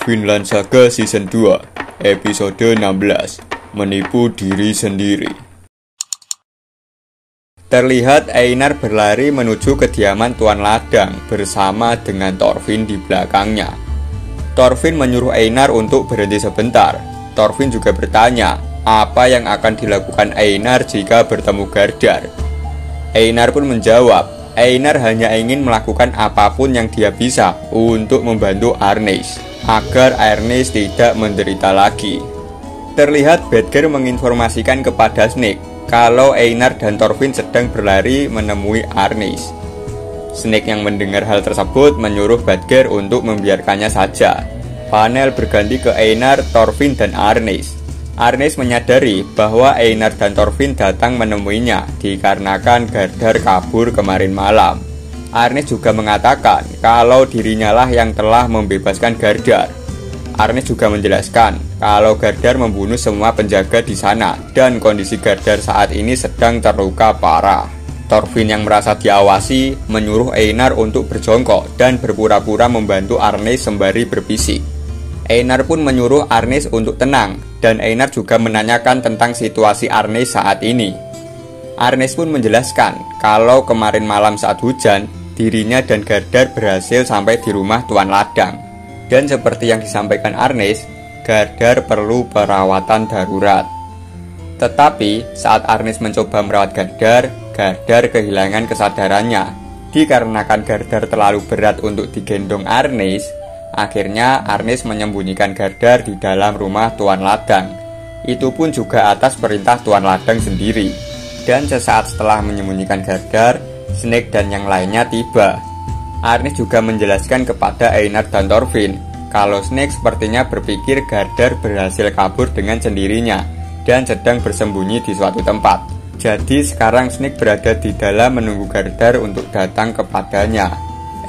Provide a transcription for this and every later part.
Vinland Saga Season 2 Episode 16 Menipu Diri Sendiri. Terlihat Einar berlari menuju kediaman Tuan Ladang bersama dengan Thorfinn di belakangnya. Thorfinn menyuruh Einar untuk berhenti sebentar. Thorfinn juga bertanya apa yang akan dilakukan Einar jika bertemu Gardar. Einar pun menjawab, Einar hanya ingin melakukan apapun yang dia bisa untuk membantu Arnis agar Arnis tidak menderita lagi. Terlihat Badger menginformasikan kepada Snake kalau Einar dan Thorfinn sedang berlari menemui Arnis. Snake yang mendengar hal tersebut menyuruh Badger untuk membiarkannya saja. Panel berganti ke Einar, Thorfinn, dan Arnis. Arnis menyadari bahwa Einar dan Thorfinn datang menemuinya dikarenakan Gardar kabur kemarin malam. Arnis juga mengatakan kalau dirinya lah yang telah membebaskan Gardar. Arnis juga menjelaskan kalau Gardar membunuh semua penjaga di sana dan kondisi Gardar saat ini sedang terluka parah. Thorfinn yang merasa diawasi menyuruh Einar untuk berjongkok dan berpura-pura membantu Arnis sembari berbisik. Einar pun menyuruh Arnis untuk tenang dan Einar juga menanyakan tentang situasi Arnis saat ini. Arnis pun menjelaskan kalau kemarin malam saat hujan, dirinya dan Gardar berhasil sampai di rumah Tuan Ladang. Dan seperti yang disampaikan Arnis, Gardar perlu perawatan darurat. Tetapi saat Arnis mencoba merawat Gardar, Gardar kehilangan kesadarannya. Dikarenakan Gardar terlalu berat untuk digendong Arnis, akhirnya Arnis menyembunyikan Gardar di dalam rumah Tuan Ladang. Itu pun juga atas perintah Tuan Ladang sendiri. Dan sesaat setelah menyembunyikan Gardar, Snake dan yang lainnya tiba. Arnis juga menjelaskan kepada Einar dan Thorfinn kalau Snake sepertinya berpikir Gardar berhasil kabur dengan sendirinya dan sedang bersembunyi di suatu tempat. Jadi sekarang Snake berada di dalam menunggu Gardar untuk datang kepadanya.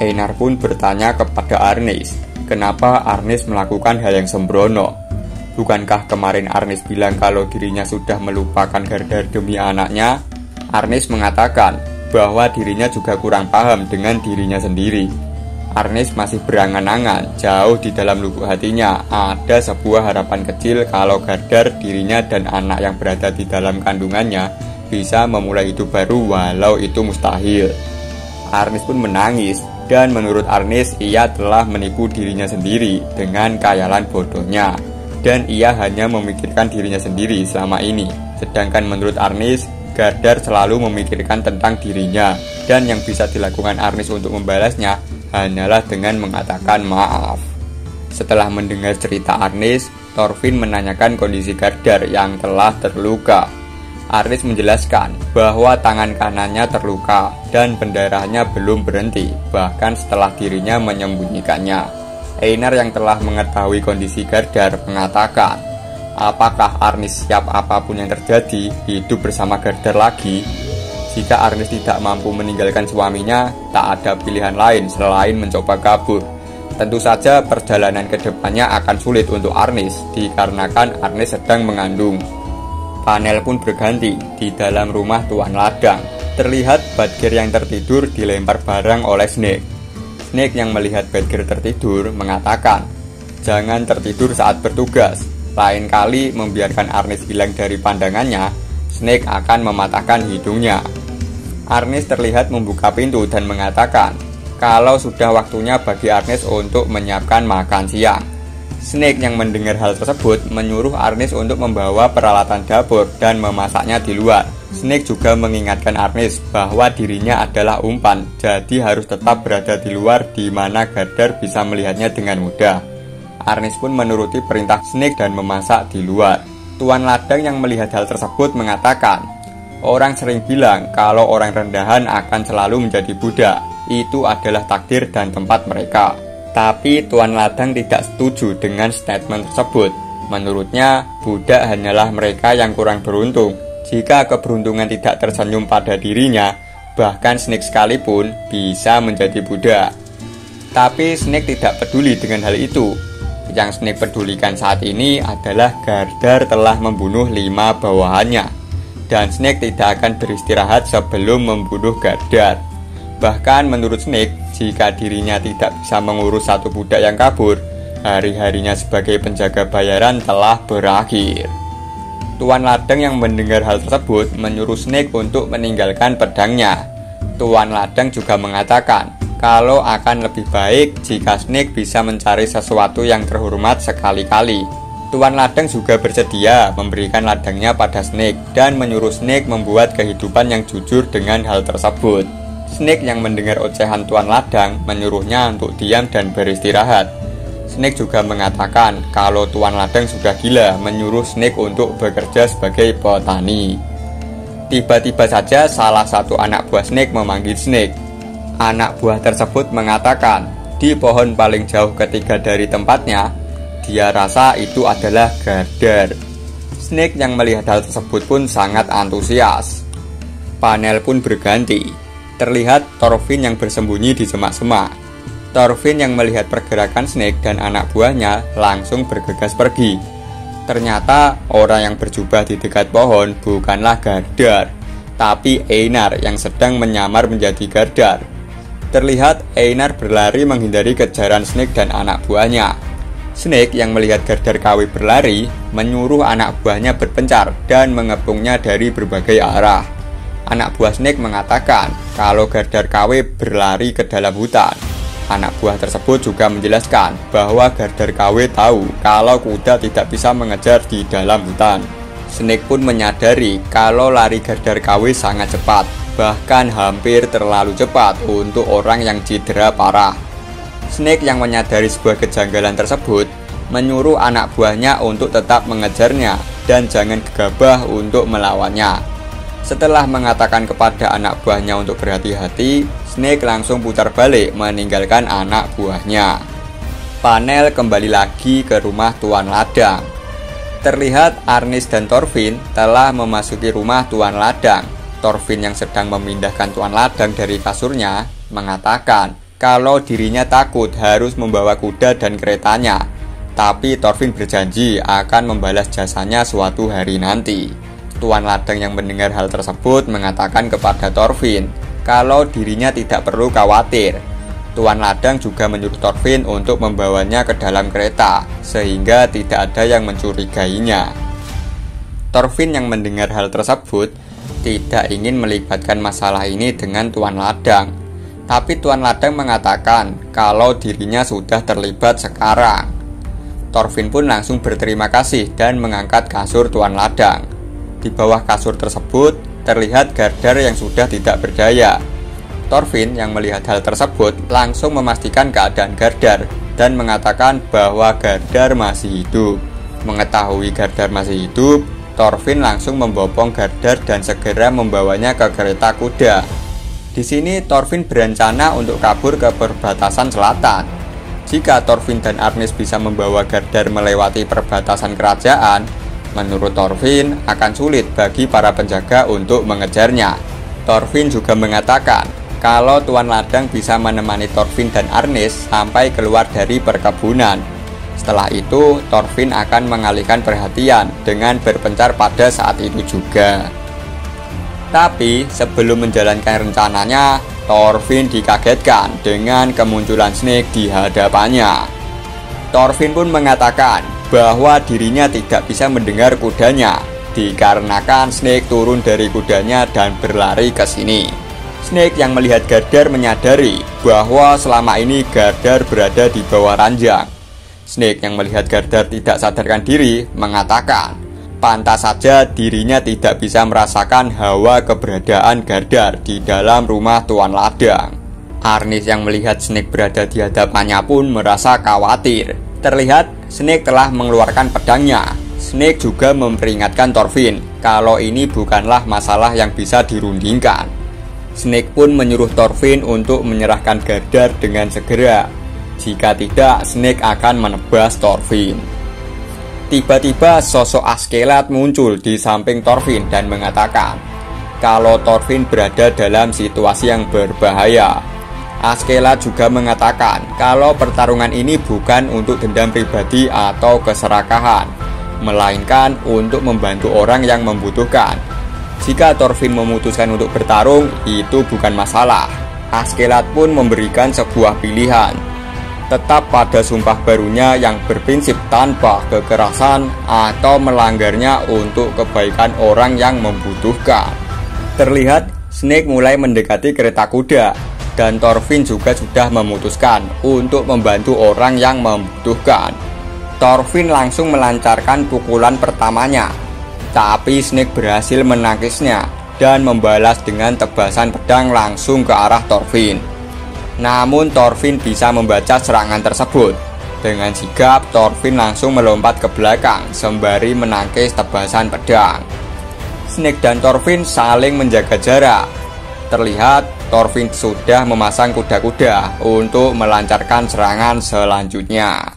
Einar pun bertanya kepada Arnis, kenapa Arnis melakukan hal yang sembrono? Bukankah kemarin Arnis bilang kalau dirinya sudah melupakan Gardar demi anaknya? Arnis mengatakan bahwa dirinya juga kurang paham dengan dirinya sendiri. Arnis masih berangan-angan, jauh di dalam lubuk hatinya ada sebuah harapan kecil kalau Gardar, dirinya dan anak yang berada di dalam kandungannya bisa memulai hidup baru walau itu mustahil. Arnis pun menangis. Dan menurut Arnis, ia telah menipu dirinya sendiri dengan khayalan bodohnya. Dan ia hanya memikirkan dirinya sendiri selama ini. Sedangkan menurut Arnis, Gardar selalu memikirkan tentang dirinya. Dan yang bisa dilakukan Arnis untuk membalasnya hanyalah dengan mengatakan maaf. Setelah mendengar cerita Arnis, Thorfinn menanyakan kondisi Gardar yang telah terluka. Arnis menjelaskan bahwa tangan kanannya terluka dan pendarahannya belum berhenti, bahkan setelah dirinya menyembunyikannya. Einar yang telah mengetahui kondisi Gardar mengatakan, apakah Arnis siap apapun yang terjadi hidup bersama Gardar lagi? Jika Arnis tidak mampu meninggalkan suaminya, tak ada pilihan lain selain mencoba kabur. Tentu saja perjalanan ke depannya akan sulit untuk Arnis dikarenakan Arnis sedang mengandung. Panel pun berganti di dalam rumah Tuan Ladang. Terlihat Badger yang tertidur dilempar barang oleh Snake. Snake yang melihat Badger tertidur mengatakan, jangan tertidur saat bertugas. Lain kali membiarkan Arnis hilang dari pandangannya, Snake akan mematahkan hidungnya. Arnis terlihat membuka pintu dan mengatakan kalau sudah waktunya bagi Arnis untuk menyiapkan makan siang. Snake yang mendengar hal tersebut menyuruh Arnis untuk membawa peralatan dapur dan memasaknya di luar. Snake juga mengingatkan Arnis bahwa dirinya adalah umpan, jadi harus tetap berada di luar di mana Gardar bisa melihatnya dengan mudah. Arnis pun menuruti perintah Snake dan memasak di luar. Tuan Ladang yang melihat hal tersebut mengatakan, orang sering bilang kalau orang rendahan akan selalu menjadi budak. Itu adalah takdir dan tempat mereka. Tapi Tuan Ladang tidak setuju dengan statement tersebut. Menurutnya, budak hanyalah mereka yang kurang beruntung. Jika keberuntungan tidak tersenyum pada dirinya, bahkan Snake sekalipun bisa menjadi budak. Tapi Snake tidak peduli dengan hal itu. Yang Snake pedulikan saat ini adalah Gardar telah membunuh 5 bawahannya. Dan Snake tidak akan beristirahat sebelum membunuh Gardar. Bahkan menurut Snake, jika dirinya tidak bisa mengurus satu budak yang kabur, Hari-harinya sebagai penjaga bayaran telah berakhir. Tuan ladang yang mendengar hal tersebut menyuruh Snake untuk meninggalkan pedangnya. Tuan ladang juga mengatakan kalau akan lebih baik jika Snake bisa mencari sesuatu yang terhormat sekali-kali. Tuan ladang juga bersedia memberikan ladangnya pada Snake dan menyuruh Snake membuat kehidupan yang jujur dengan hal tersebut. Snake yang mendengar ocehan tuan ladang menyuruhnya untuk diam dan beristirahat. Snake juga mengatakan kalau tuan ladang sudah gila menyuruh Snake untuk bekerja sebagai petani. Tiba-tiba saja salah satu anak buah Snake memanggil Snake. Anak buah tersebut mengatakan di pohon paling jauh ketiga dari tempatnya, dia rasa itu adalah Gardar. Snake yang melihat hal tersebut pun sangat antusias. Panel pun berganti. Terlihat Thorfinn yang bersembunyi di semak-semak. Thorfinn yang melihat pergerakan Snake dan anak buahnya langsung bergegas pergi. Ternyata orang yang berjubah di dekat pohon bukanlah Gardar, tapi Einar yang sedang menyamar menjadi Gardar. Terlihat Einar berlari menghindari kejaran Snake dan anak buahnya. Snake yang melihat Gardar KW berlari menyuruh anak buahnya berpencar dan mengepungnya dari berbagai arah. Anak buah Snake mengatakan kalau Gardar KW berlari ke dalam hutan. Anak buah tersebut juga menjelaskan bahwa Gardar KW tahu kalau kuda tidak bisa mengejar di dalam hutan. Snake pun menyadari kalau lari Gardar KW sangat cepat, bahkan hampir terlalu cepat untuk orang yang cedera parah. Snake yang menyadari sebuah kejanggalan tersebut menyuruh anak buahnya untuk tetap mengejarnya dan jangan gegabah untuk melawannya. Setelah mengatakan kepada anak buahnya untuk berhati-hati, Snake langsung putar balik meninggalkan anak buahnya. Panel kembali lagi ke rumah tuan ladang. Terlihat Arnis dan Thorfinn telah memasuki rumah tuan ladang. Thorfinn yang sedang memindahkan tuan ladang dari kasurnya mengatakan kalau dirinya takut harus membawa kuda dan keretanya. Tapi Thorfinn berjanji akan membalas jasanya suatu hari nanti. Tuan ladang yang mendengar hal tersebut mengatakan kepada Thorfinn kalau dirinya tidak perlu khawatir. Tuan ladang juga menyuruh Thorfinn untuk membawanya ke dalam kereta sehingga tidak ada yang mencurigainya. Thorfinn yang mendengar hal tersebut tidak ingin melibatkan masalah ini dengan tuan ladang. Tapi tuan ladang mengatakan kalau dirinya sudah terlibat sekarang. Thorfinn pun langsung berterima kasih dan mengangkat kasur tuan ladang. Di bawah kasur tersebut terlihat Gardar yang sudah tidak berdaya. Thorfinn yang melihat hal tersebut langsung memastikan keadaan Gardar dan mengatakan bahwa Gardar masih hidup. Mengetahui Gardar masih hidup, Thorfinn langsung membopong Gardar dan segera membawanya ke kereta kuda. Di sini Thorfinn berencana untuk kabur ke perbatasan selatan. Jika Thorfinn dan Arnis bisa membawa Gardar melewati perbatasan kerajaan, menurut Thorfinn akan sulit bagi para penjaga untuk mengejarnya. Thorfinn juga mengatakan kalau tuan ladang bisa menemani Thorfinn dan Arnis sampai keluar dari perkebunan. Setelah itu, Thorfinn akan mengalihkan perhatian dengan berpencar pada saat itu juga. Tapi sebelum menjalankan rencananya, Thorfinn dikagetkan dengan kemunculan Snake di hadapannya. Thorfinn pun mengatakan bahwa dirinya tidak bisa mendengar kudanya dikarenakan Snake turun dari kudanya dan berlari ke sini. Snake yang melihat Gardar menyadari bahwa selama ini Gardar berada di bawah ranjang. Snake yang melihat Gardar tidak sadarkan diri mengatakan pantas saja dirinya tidak bisa merasakan hawa keberadaan Gardar di dalam rumah tuan ladang. Arnis yang melihat Snake berada di hadapannya pun merasa khawatir. Terlihat Snake telah mengeluarkan pedangnya. Snake juga memperingatkan Thorfinn kalau ini bukanlah masalah yang bisa dirundingkan. Snake pun menyuruh Thorfinn untuk menyerahkan Gardar dengan segera. Jika tidak, Snake akan menebas Thorfinn. Tiba-tiba sosok Askeladd muncul di samping Thorfinn dan mengatakan kalau Thorfinn berada dalam situasi yang berbahaya. Askeladd juga mengatakan kalau pertarungan ini bukan untuk dendam pribadi atau keserakahan, melainkan untuk membantu orang yang membutuhkan. Jika Thorfinn memutuskan untuk bertarung, itu bukan masalah. Askeladd pun memberikan sebuah pilihan. tetap pada sumpah barunya yang berprinsip tanpa kekerasan atau melanggarnya untuk kebaikan orang yang membutuhkan. Terlihat Snake mulai mendekati kereta kuda, dan Thorfinn juga sudah memutuskan untuk membantu orang yang membutuhkan. Thorfinn langsung melancarkan pukulan pertamanya, tapi Snake berhasil menangkisnya dan membalas dengan tebasan pedang langsung ke arah Thorfinn. Namun Thorfinn bisa membaca serangan tersebut. Dengan sigap, Thorfinn langsung melompat ke belakang sembari menangkis tebasan pedang. Snake dan Thorfinn saling menjaga jarak. Terlihat Thorfinn sudah memasang kuda-kuda untuk melancarkan serangan selanjutnya.